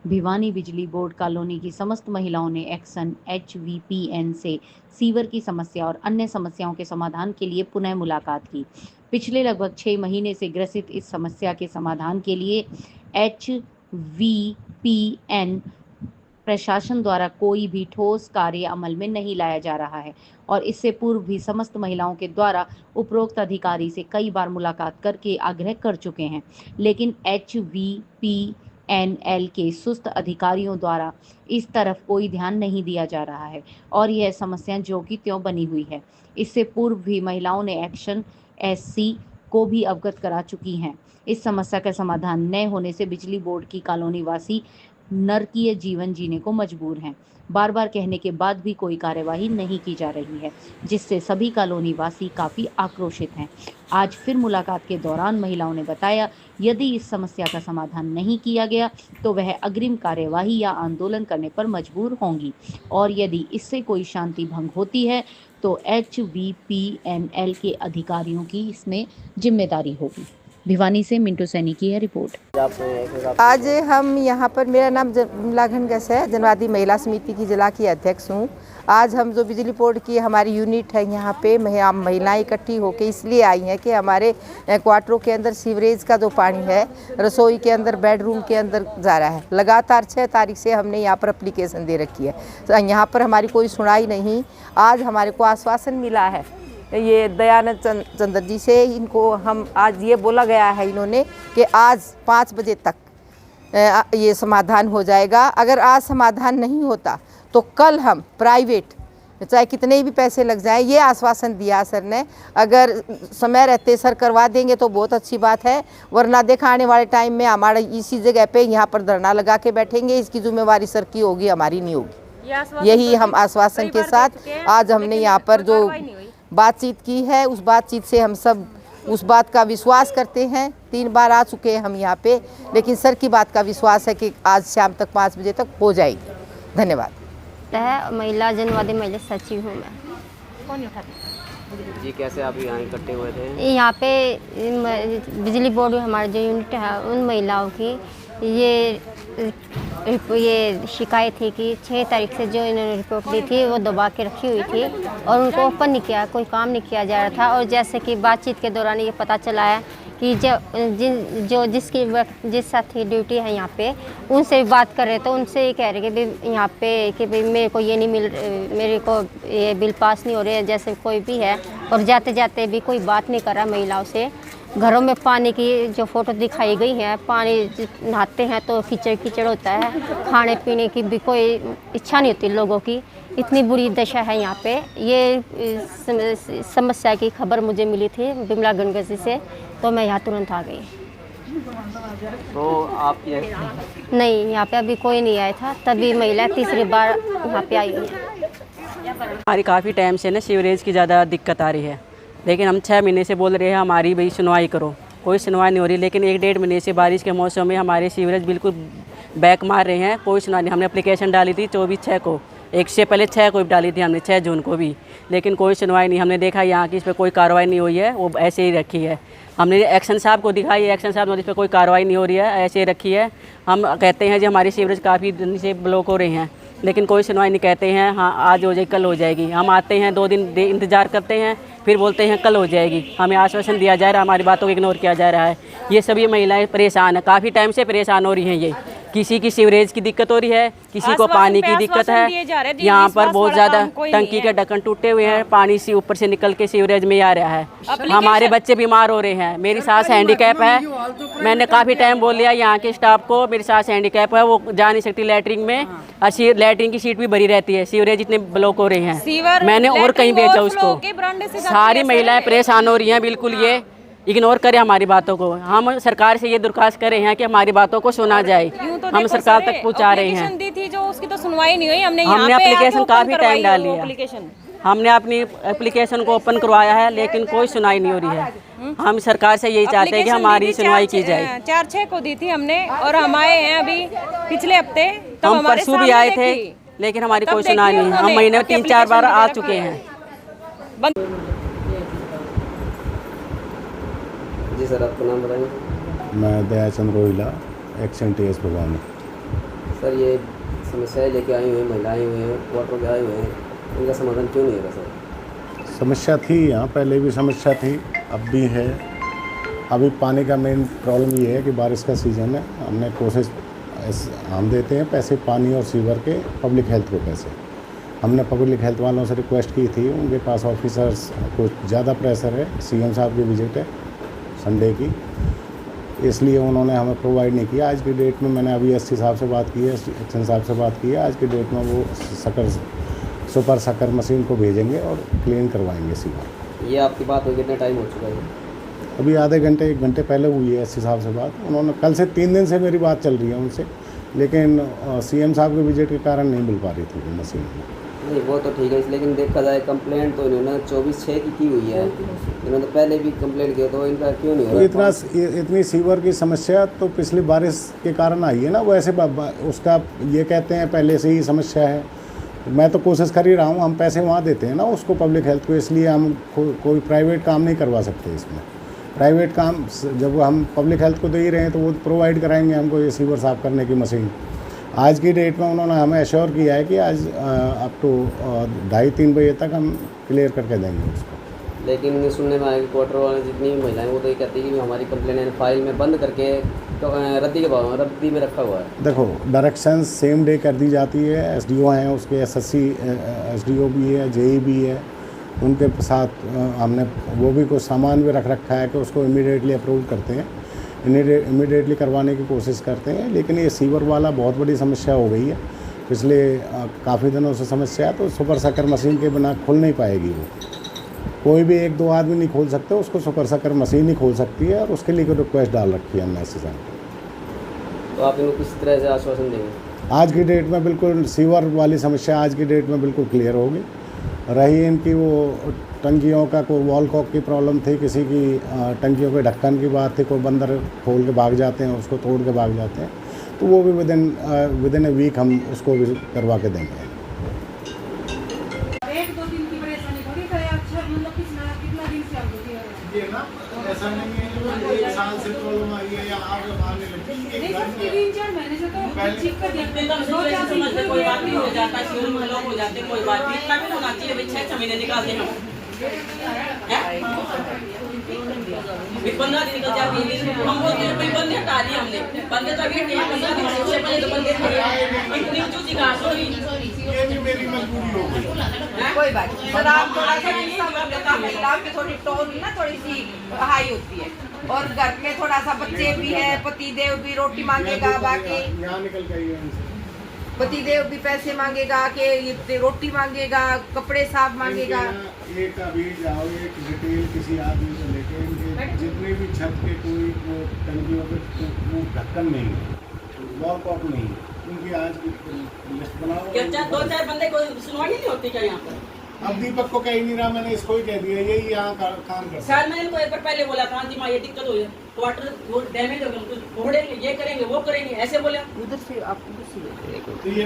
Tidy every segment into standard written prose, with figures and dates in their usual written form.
भिवानी बिजली board colony की समस्त महिलाओं ने एक्शन HVPN से सीवर की समस्या और अन्य समस्याओं के समाधान के लिए पुनः मुलाकात की। पिछले लगभग 6 महीने से ग्रसित इस समस्या के समाधान के लिए HVPN प्रशासन द्वारा कोई भी ठोस कार्य अमल में नहीं लाया जा रहा है और इससे पूर्व भी समस्त महिलाओं के द्वारा उपरोक्त अधिकारी से कई बार मुलाकात करके आग्रह कर चुके हैं, लेकिन HVPNL के सुस्त अधिकारियों द्वारा इस तरफ कोई ध्यान नहीं दिया जा रहा है और यह समस्या ज्यों की त्यों बनी हुई है। इससे पूर्व भी महिलाओं ने एक्शन SC को भी अवगत करा चुकी हैं। इस समस्या का समाधान न होने से बिजली बोर्ड की कॉलोनी वासी नरकीय जीवन जीने को मजबूर हैं। बार बार कहने के बाद भी कोई कार्यवाही नहीं की जा रही है, जिससे सभी कॉलोनी वासी काफ़ी आक्रोशित हैं। आज फिर मुलाकात के दौरान महिलाओं ने बताया, यदि इस समस्या का समाधान नहीं किया गया तो वह अग्रिम कार्यवाही या आंदोलन करने पर मजबूर होंगी और यदि इससे कोई शांति भंग होती है तो HVPNL के अधिकारियों की इसमें जिम्मेदारी होगी। भिवानी से मिंटू सैनी की है रिपोर्ट। आज हम यहाँ पर, मेरा नाम विमला घनघस है, जनवादी महिला समिति की जिला की अध्यक्ष हूँ। आज हम जो बिजली बोर्ड की हमारी यूनिट है यहाँ पे महिलाएं इकट्ठी होकर इसलिए आई हैं कि हमारे क्वार्टरों के अंदर सीवरेज का जो पानी है रसोई के अंदर, बेडरूम के अंदर जा रहा है। लगातार 6 तारीख से हमने यहाँ पर एप्लीकेशन दे रखी है, तो यहाँ पर हमारी कोई सुनाई नहीं। आज हमारे को आश्वासन मिला है ये दयानंद चंद्र जी से, इनको हम आज ये बोला गया है इन्होंने कि आज 5 बजे तक ये समाधान हो जाएगा। अगर आज समाधान नहीं होता तो कल हम प्राइवेट, चाहे कितने भी पैसे लग जाए, ये आश्वासन दिया सर ने। अगर समय रहते सर करवा देंगे तो बहुत अच्छी बात है, वरना देखा आने वाले टाइम में हमारा इसी जगह पे यहाँ पर धरना लगा के बैठेंगे। इसकी जिम्मेवारी सर की होगी, हमारी नहीं होगी। यही हम आश्वासन के साथ आज हमने यहाँ पर जो बातचीत की है, उस बातचीत से हम सब उस बात का विश्वास करते हैं। 3 बार आ चुके हैं हम यहाँ पे, लेकिन सर की बात का विश्वास है कि आज शाम तक 5 बजे तक हो जाएगी। धन्यवाद। महिला जनवादी महिला सचिव हूँ मैं। जी, कैसे आप यहाँ इकट्ठे हुए थे? यहाँ पे बिजली बोर्ड में हमारे जो यूनिट है उन महिलाओं की ये शिकायत थी कि 6 तारीख से जो इन्होंने रिपोर्ट दी थी वो दबा के रखी हुई थी और उनको ओपन नहीं किया, कोई काम नहीं किया जा रहा था। और जैसे कि बातचीत के दौरान ये पता चला है कि जिस साथी ड्यूटी है यहाँ पे, उनसे भी बात कर रहे तो उनसे ये कह रहे कि भाई यहाँ पे कि भाई मेरे को ये नहीं मेरे को ये बिल पास नहीं हो रहे हैं, जैसे कोई भी है। और जाते जाते भी कोई बात नहीं कर रहा महिलाओं से। घरों में पानी की जो फ़ोटो दिखाई गई है, पानी नहाते हैं तो कीचड़ कीचड़ होता है, खाने पीने की भी कोई इच्छा नहीं होती लोगों की। इतनी बुरी दशा है यहाँ पे। ये समस्या की खबर मुझे मिली थी विमला घनघस से, तो मैं यहाँ तुरंत आ गई। तो आप नहीं, यहाँ पे अभी कोई नहीं आया था, तभी महिला तीसरी बार यहाँ पे आई है। हमारी काफ़ी टाइम से ना सीवरेज की ज़्यादा दिक्कत आ रही है, लेकिन हम 6 महीने से बोल रहे हैं हमारी भाई सुनवाई करो, कोई सुनवाई नहीं हो रही। लेकिन 1-1.5 महीने से बारिश के मौसम में हमारे सीवरेज बिल्कुल बैक मार रहे हैं, कोई सुनवाई नहीं। हमने एप्लीकेशन डाली थी 24/6 को, एक से पहले 6 को भी डाली थी हमने, 6 जून को भी, लेकिन कोई सुनवाई नहीं। हमने देखा यहाँ की इस पर कोई कार्रवाई नहीं हुई है, वो ऐसे ही रखी है। हमने एक्शन साहब को दिखाई, एक्शन साहब ने इस पर कोई कार्रवाई नहीं हो रही है, ऐसे ही रखी है। हम कहते हैं जी हमारी सीवरेज काफ़ी दिन से ब्लॉक हो रही हैं, लेकिन कोई सुनवाई नहीं। कहते हैं हाँ आज हो जाएगी, कल हो जाएगी। हम आते हैं 2 दिन इंतज़ार करते हैं, फिर बोलते हैं कल हो जाएगी। हमें आश्वासन दिया जा रहा है, हमारी बातों को इग्नोर किया जा रहा है। ये सभी महिलाएं परेशान हैं, काफ़ी टाइम से परेशान हो रही हैं। ये किसी की सीवरेज की दिक्कत हो रही है, किसी को पानी की दिक्कत है। यहाँ पर बहुत ज़्यादा टंकी के ढक्कन टूटे हुए हैं, पानी से ऊपर से निकल के सीवरेज में आ रहा है। हमारे बच्चे बीमार हो रहे हैं। मेरी सास हैंडीकैप है, मैंने काफ़ी टाइम बोल लिया यहाँ के स्टाफ को, मेरी सास हैंडीकैप है, वो जा नहीं सकती लैटरिन में, और लैटरिन की सीट भी भरी रहती है। सीवरेज इतने ब्लॉक हो रहे हैं, मैंने और कहीं भेजा उसको। सारी महिलाएं परेशान हो रही हैं, बिल्कुल ये इग्नोर करें हमारी बातों को। हम सरकार से ये दरख्वास्त कर रहे हैं कि हमारी बातों को सुना जाए। तो हम सरकार तक पहुंचा रहे हैं। दी थी जो उसकी तो सुनवाई नहीं हुई। हमने एप्लीकेशन काफ़ी टाइम डाली है, हमने अपनी एप्लीकेशन को ओपन करवाया है, लेकिन कोई सुनाई नहीं हो रही है। हम सरकार से यही चाहते हैं कि हमारी सुनवाई की जाए। 4-6 को दी थी हमने, और हम आए हैं अभी पिछले हफ्ते, तो हम परसों भी आए थे, लेकिन हमारी कोई सुनाई नहीं। हम महीने में 3-4 बार आ चुके हैं। जी सर, आपका नाम बताएंगे? मैं दयाचंद रोहिला, एक्शन TS भगवान। सर ये समस्याएं लेके आई हुई हैं, महिलाएं हुई हैं, वाटर के आए हुए हैं, इनका समाधान क्यों नहीं होगा सर? समस्या थी यहाँ, पहले भी समस्या थी, अब भी है। अभी पानी का मेन प्रॉब्लम ये है कि बारिश का सीज़न है। हमने कोशिश हम देते हैं पैसे पानी और सीवर के, पब्लिक हेल्थ को पैसे। हमने पब्लिक हेल्थ वालों से रिक्वेस्ट की थी, उनके पास ऑफिसर्स को ज़्यादा प्रेशर है, सीएम साहब की विजिट है संडे की, इसलिए उन्होंने हमें प्रोवाइड नहीं किया। आज की डेट में मैंने अभी एससी साहब से बात की है, एक्शन साहब से बात की है, आज की डेट में वो सुपर शक्कर मशीन को भेजेंगे और क्लीन करवाएंगे सीवर। ये आपकी बात हुई कितना टाइम हो चुका है? अभी आधे घंटे 1 घंटे पहले हुई है एससी साहब से बात। उन्होंने कल से 3 दिन से मेरी बात चल रही है उनसे, लेकिन सीएम साहब के विजिट के कारण नहीं मिल पा रही थी वो मशीन। नहीं वो तो ठीक है, लेकिन देखा जाए कंप्लेंट तो इन्होंने 24/6 की हुई है, इन्होंने पहले भी कंप्लेंट किया, तो इनका क्यों नहीं हो रहा? तो इतनी सीवर की समस्या तो पिछली बारिश के कारण आई है ना, वैसे उसका ये कहते हैं पहले से ही समस्या है। मैं तो कोशिश कर ही रहा हूँ, हम पैसे वहाँ देते हैं ना उसको पब्लिक हेल्थ को, इसलिए हम कोई प्राइवेट काम नहीं करवा सकते इसमें। प्राइवेट काम जब हम पब्लिक हेल्थ को दे ही रहे हैं तो वो प्रोवाइड कराएंगे हमको ये सीवर साफ़ करने की मशीन। आज की डेट में उन्होंने हमें एश्योर किया है कि आज अप टू 2:30-3 बजे तक हम क्लियर करके देंगे उसको। लेकिन सुनने में आया कि क्वार्टर वाले जितनी भी महिलाएं वो तो ये कहती है कि हमारी कंप्लेंट फाइल में बंद करके तो रद्दी में रखा हुआ है। देखो डायरेक्शन सेम डे कर दी जाती है, एसडीओ हैं उसके, एसएससी एसडीओ भी है, जेई भी है, उनके साथ हमने वो भी कुछ सामान भी रख रखा है कि उसको इमीडिएटली अप्रूव करते हैं, इमीडिएटली करवाने की कोशिश करते हैं। लेकिन ये सीवर वाला बहुत बड़ी समस्या हो गई है पिछले काफ़ी दिनों से समस्या है, तो सुपर शक्कर मशीन के बिना खुल नहीं पाएगी वो। कोई भी 1-2 आदमी नहीं खोल सकते, उसको सुपर शक्कर मशीन ही खोल सकती है, और उसके लिए कोई रिक्वेस्ट डाल रखी है हमने एससी साहब। तो आप इनको किस तरह से आश्वासन देंगे? आज की डेट में बिल्कुल सीवर वाली समस्या आज की डेट में बिल्कुल क्लियर होगी। रही इनकी वो टंकियों का कोई वॉल कॉक की प्रॉब्लम थी, किसी की टंकियों के ढक्कन की बात थी, कोई बंदर खोल के भाग जाते हैं, उसको तोड़ के भाग जाते हैं, तो वो भी विद इन ए वीक हम उसको भी करवा के देंगे। 1-2 दिन की परेशानी थोड़ी करे, अच्छा मतलब कितना दिन से आपको ये ना ऐसा नहीं है कि 1 साल से प्रॉब्लम आई है या आगे आने लगी। नहीं सर, 3-4 महीने से तो ठीक कर दिया। कोई बात नहीं हो जाता, शिविर में लोग हो जाते, कोई बात नहीं, इतना भी होना चाहिए भाई। 6 महीने निकाल दें हम, 15 दिन निकल जाते हैं। हम बोलते हैं भाई बंदे हटा दिए हमने, बंदे तो अभी हटे हैं, 15 दिन से पहले तो बंदे थे। इतनी ऊंची घास हो गई, ये भी मेरी मजबूरी हो गई। कोई बात नहीं सर, आप थोड़ा सा महिलाओं की थोड़ी टोन ना थोड़ी सी हाई होती है, और घर में थोड़ा सा बच्चे भी है, पतिदेव भी रोटी मांगेगा, बाकी यहाँ निकल गई पतिदेव भी पैसे मांगेगा, कि रोटी मांगेगा, कपड़े साफ मांगेगा। एक अभी जाओ एक डिटेल किसी आदमी से लेके इनके जितने भी छत के कोई वो टंकियों पे वो ढक्कन नहीं है, वॉल कॉक नहीं है, उनकी आज की लिस्ट बनाओ। क्या 2-4 बंदे को सुनवाई नहीं होती क्या यहाँ पर? अब दीपक को कह ही नहीं रहा, मैंने इसको ही कह दिया, यही यहाँ काम करता सर मैंने इनको एक बार पहले बोला था, जी माँ ये दिक्कत हुई है, वाटर वो डैमेज हो गया, कुछ फोड़ेंगे, ये करेंगे, वो करेंगे, ऐसे बोले। उधर से आप तो ये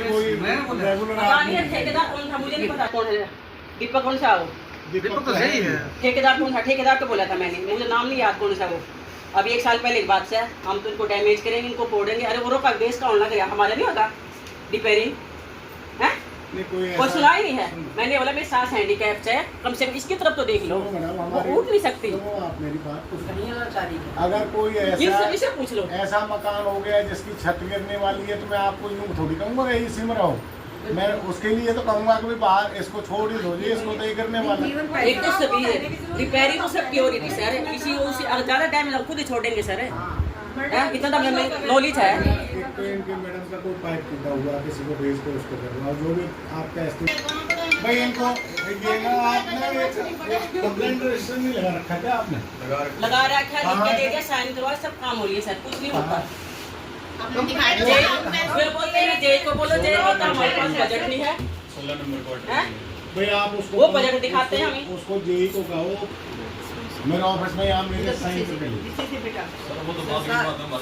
कोई रेगुलर आदमी है। ठेकेदार कौन था मुझे नहीं पता कौन है, दीपक कौन सा वो? दीपक तो सही है। ठेकेदार कौन था? ठेकेदार को बोला था मैंने, मुझे नाम नहीं याद कौन सा वो। अभी 1 साल पहले की बात से हम तो इनको डैमेज करेंगे, इनको फोड़ेंगे, अरे वो रोका बेस का होना गया, हमारा नहीं होता रिपेयरिंग है, कोई सुनाई नहीं है। मैंने बोला मेरी सास हैंडीकैप है, कम से कम इसकी तरफ तो देख लो, वो उठ नहीं सकती। आप मेरी बात अगर कोई इसे पूछ लो, ऐसा मकान हो गया जिसकी छत गिरने वाली है, तो मैं आपको यूँ थोड़ी कहूँगा यही सिम रहो, मैं उसके लिए तो कहूँगा कि बाहर इसको छोड़ ही दो, इसको तो ये करने वाला। एक तो सभी है रिपेयरिंग तो सब की हो रही थी सर, किसी अगर ज़्यादा टाइम लगा खुद ही छोड़ेंगे सर, इतना तो हमें नॉलेज है। एक तो इनके मैडम का कोई पाइप टूटा हुआ, किसी को भेज कर उसको करवाओ, जो भी आपका एस्टिमेट। भाई इनको ये ना आपने कंप्लेंट रजिस्टर नहीं लगा रखा क्या? आपने लगा रखा है, लिख के दे दिया, साइन करवा, सब काम हो रही है सर, कुछ नहीं होता। बोलते हैं जय को बोलो, जय होता हमारे पास बजट नहीं है, 16 नंबर को भाई आप उसको वो बजट दिखाते हैं हमें, उसको जेई को कहो मेरे ऑफिस में यहाँ मेरे साइन कर देंगे।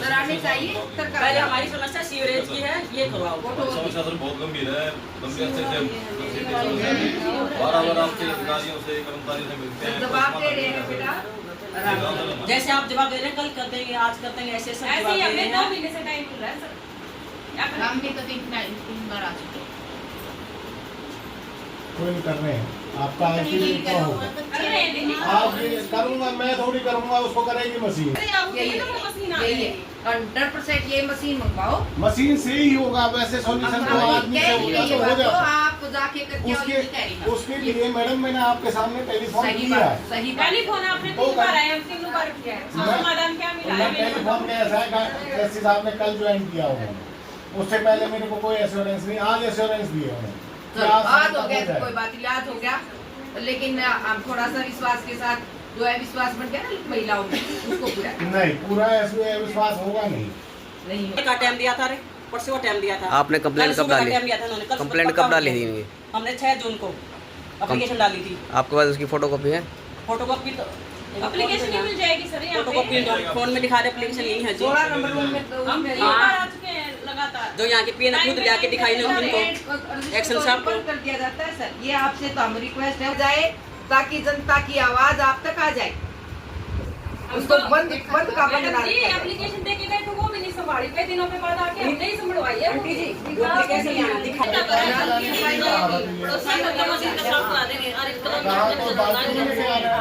सर आने चाहिए सरकार। पहले हमारी समस्या सीवरेज की है, ये करवाओ। समस्या सर बहुत गंभीर है, गंभीर से 12 आपसे अधिकारियों से कर्मचारियों से मिलते हैं, जवाब दे रहे हैं बेटा, जैसे आप जवाब दे रहे हैं, कल कर देंगे, आज कर देंगे, ऐसे सब ऐसे ही हमें 2 महीने से टाइम मिल रहा है सर। हम भी तो 3 बार आ चुके हैं। कोई नहीं कर रहे हैं, आपका एक्चुअली क्या होगा, आप करूँगा मैं थोड़ी करूँगा, उसको करेगी मशीन। यही है 100% ये मशीन मंगवाओ, मशीन से ही होगा, वैसे सॉल्यूशन तो आदमी से होगा तो हो जाता है। आप जाके करके उसके लिए मैडम मैंने आपके सामने टेलीफोन किया है। सही टेलीफोन आपने 3 बार आया, 3 बार किया है, समाधान क्या मिला है? टेलीफोन में ऐसा है कि एससी साहब ने कल ज्वाइन किया उन्होंने, उससे पहले मेरे को कोई एश्योरेंस नहीं, आज एश्योरेंस दिए उन्होंने। आज हो गया, कोई बात नहीं, आज हो गया, लेकिन हम थोड़ा सा विश्वास के साथ जो है विश्वास बन गया ना महिलाओं में, उसको पूरा नहीं, पूरा विश्वास होगा नहीं का टाइम दिया था, परसों टाइम दिया था। आपने कंप्लेंट कब डाली? कंप्लेंट कब डाली थी इनकी? हमने 6 जून को एप्लीकेशन डाली थी। आपके पास उसकी फोटोकॉपी है? फोटोकॉपी तो एप्लीकेशन ही मिल जाएगी सर यहाँ पे। फोटोकॉपी फोन में दिखा रहे, एप्लीकेशन यही है जी। 16 नंबर में तो हम 3 बार आ चुके हैं लगातार। जो यहाँ के पीएन खुद जाके दिखाई नहीं उनको एक्शन साहब को कर दिया जाता है सर। ये आपसे तो हम रिक्वेस्ट है जाए ताकि जनता की आवाज आप तक आ जाए। उसको बंद का बंद ना जी एप्लीकेशन देके गए तो वो भी नहीं संभाली, कई दिनों के बाद आके हमने ही संभलवाई है। आंटी जी एप्लीकेशन यहाँ दिखाई तो सर मतलब मशीन का साफ करा देंगे और एक कहाँ तो बात नहीं है।